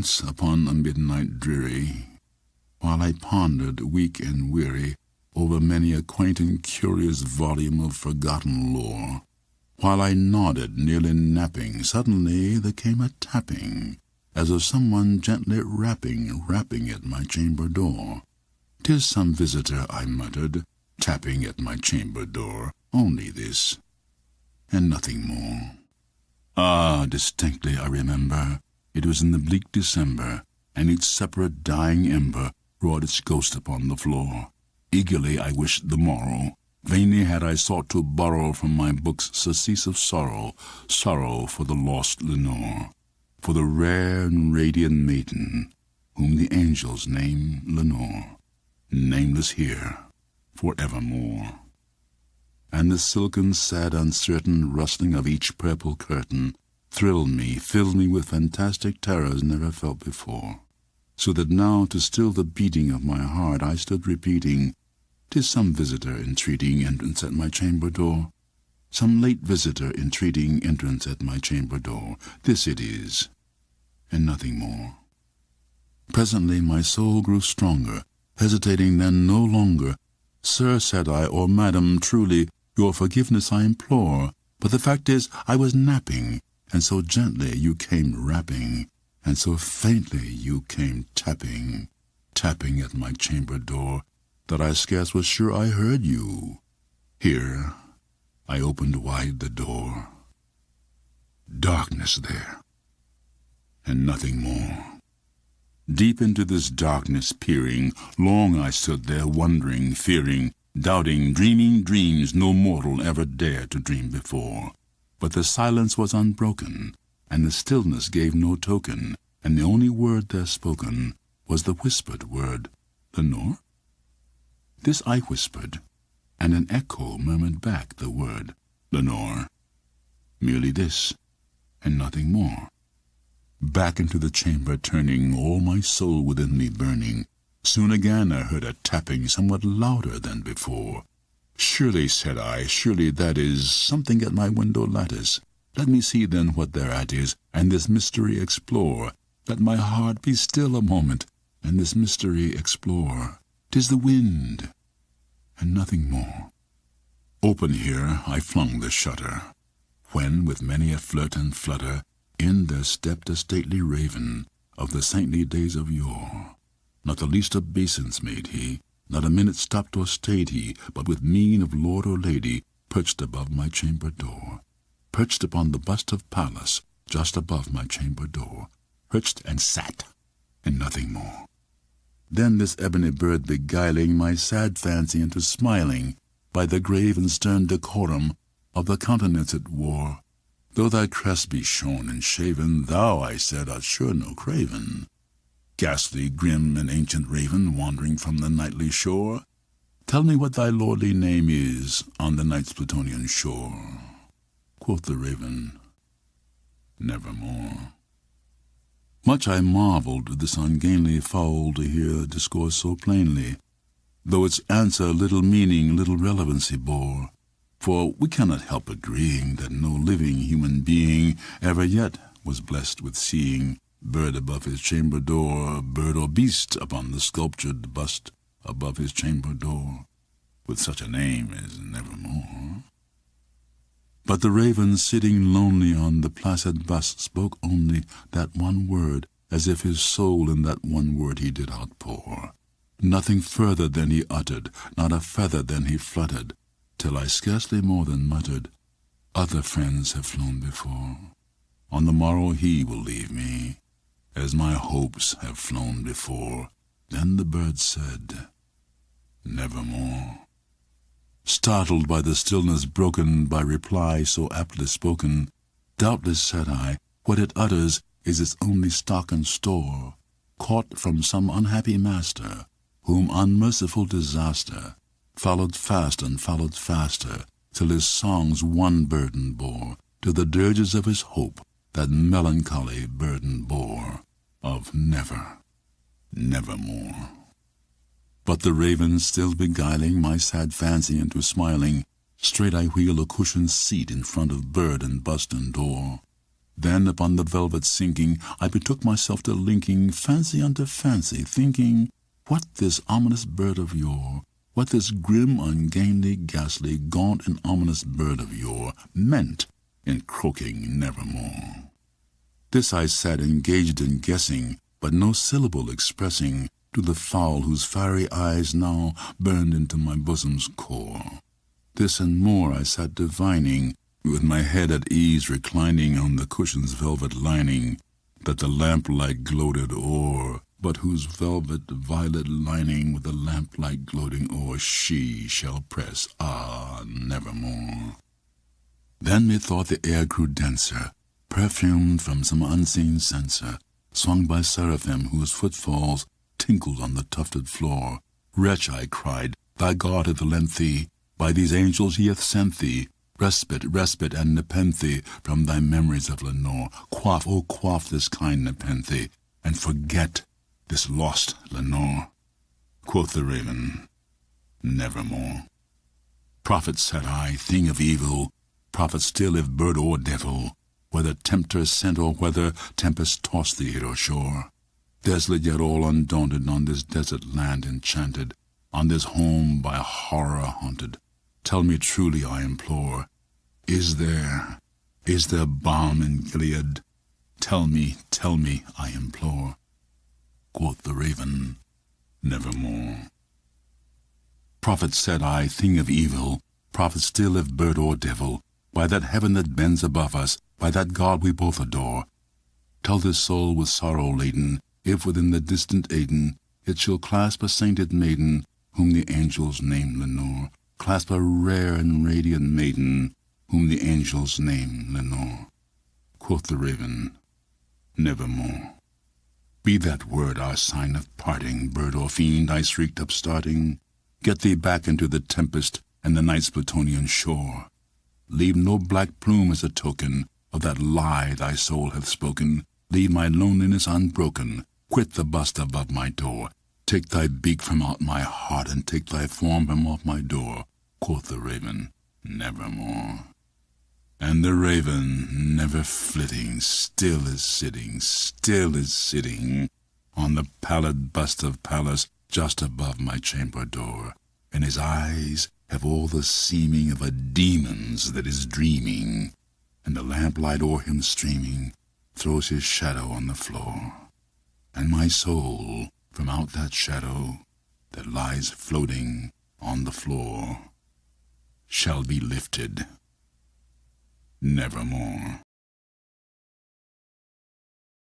Once upon a midnight dreary, while I pondered, weak and weary, over many a quaint and curious volume of forgotten lore, while I nodded, nearly napping, suddenly there came a tapping, as of someone gently rapping at my chamber door. "'Tis some visitor," I muttered, "tapping at my chamber door, only this, and nothing more." Ah, distinctly I remember, it was in the bleak December, and each separate dying ember wrought its ghost upon the floor. Eagerly I wished the morrow. Vainly had I sought to borrow from my books surcease of sorrow, sorrow for the lost Lenore, for the rare and radiant maiden, whom the angels name Lenore, nameless here for evermore. And the silken, sad, uncertain rustling of each purple curtain thrilled me, filled me with fantastic terrors never felt before, so that now, to still the beating of my heart, I stood repeating, "'Tis some visitor entreating entrance at my chamber door, some late visitor entreating entrance at my chamber door. This it is, and nothing more." Presently my soul grew stronger, hesitating then no longer. "Sir," said I, "or madam, truly, your forgiveness I implore, but the fact is I was napping, and so gently you came rapping, and so faintly you came tapping at my chamber door, that I scarce was sure I heard you." Here I opened wide the door. Darkness there, and nothing more. Deep into this darkness peering, long I stood there wondering, fearing, doubting, dreaming dreams no mortal ever dared to dream before. But the silence was unbroken, and the stillness gave no token, and the only word there spoken was the whispered word, "Lenore?" This I whispered, and an echo murmured back the word, "Lenore." Merely this, and nothing more. Back into the chamber turning, all my soul within me burning, soon again I heard a tapping somewhat louder than before. "Surely," said I, "surely that is something at my window lattice. Let me see then what thereat is, and this mystery explore. Let my heart be still a moment, and this mystery explore. 'Tis the wind, and nothing more." Open here I flung the shutter, when with many a flirt and flutter in there stepped a stately raven of the saintly days of yore. Not the least obeisance made he, not a minute stopped or stayed he, but with mien of lord or lady perched above my chamber door, perched upon the bust of Pallas just above my chamber door, perched and sat, and nothing more. Then this ebony bird beguiling my sad fancy into smiling, by the grave and stern decorum of the countenance it wore, "Though thy crest be shorn and shaven, thou," I said, "art sure no craven. Ghastly, grim, and ancient raven, wandering from the nightly shore, tell me what thy lordly name is on the night's Plutonian shore." Quoth the raven, "Nevermore." Much I marveled this ungainly fowl to hear discourse so plainly, though its answer little meaning, little relevancy bore. For we cannot help agreeing that no living human being ever yet was blessed with seeing bird above his chamber door, bird or beast upon the sculptured bust above his chamber door, with such a name as Nevermore. But the raven, sitting lonely on the placid bust, spoke only that one word, as if his soul in that one word he did outpour. Nothing further than he uttered, not a feather than he fluttered, till I scarcely more than muttered, "Other friends have flown before. On the morrow he will leave me, as my hopes have flown before." Then the bird said, "Nevermore." Startled by the stillness broken by reply so aptly spoken, "Doubtless," said I, "what it utters is its only stock and store, caught from some unhappy master, whom unmerciful disaster followed fast and followed faster, till his songs one burden bore, to the dirges of his hope that melancholy burden bore, of never, nevermore." But the raven, still beguiling my sad fancy into smiling, straight I wheel a cushioned seat in front of bird and bust and door. Then upon the velvet sinking, I betook myself to linking fancy unto fancy, thinking what this ominous bird of yore, what this grim, ungainly, ghastly, gaunt, and ominous bird of yore meant in croaking nevermore. This I sat engaged in guessing, but no syllable expressing to the fowl whose fiery eyes now burned into my bosom's core. This and more I sat divining, with my head at ease reclining on the cushion's velvet lining, that the lamplight gloated o'er, but whose velvet violet lining with the lamplight gloating o'er she shall press, nevermore. Then methought the air grew denser, perfumed from some unseen censer, swung by seraphim whose footfalls tinkled on the tufted floor. Wretch, I cried, thy God hath lent thee, by these angels he hath sent thee, respite, and nepenthe from thy memories of Lenore. Quaff, oh quaff this kind nepenthe, and forget this lost Lenore. Quoth the raven, nevermore. Prophet, said I, thing of evil, prophet still if bird or devil, whether tempter sent or whether tempest tossed thee hither shore. Desolate yet all undaunted on this desert land enchanted, on this home by horror haunted, tell me truly, I implore, is there balm in Gilead? Tell me, I implore. Quoth the raven, nevermore. Prophet, said I, thing of evil, prophet still if bird or devil, by that heaven that bends above us, by that God we both adore, tell this soul with sorrow laden, if within the distant Aidenn it shall clasp a sainted maiden, whom the angels name Lenore, clasp a rare and radiant maiden, whom the angels name Lenore. Quoth the raven, nevermore. Be that word our sign of parting, bird or fiend, I shrieked upstarting. Get thee back into the tempest and the night's Plutonian shore. Leave no black plume as a token of that lie thy soul hath spoken. Leave my loneliness unbroken. Quit the bust above my door. Take thy beak from out my heart, and take thy form from off my door. Quoth the raven, nevermore. And the raven, never flitting, still is sitting on the pallid bust of Pallas just above my chamber door, and his eyes have all the seeming of a demon's that is dreaming, and the lamplight o'er him streaming throws his shadow on the floor, and my soul from out that shadow that lies floating on the floor shall be lifted nevermore.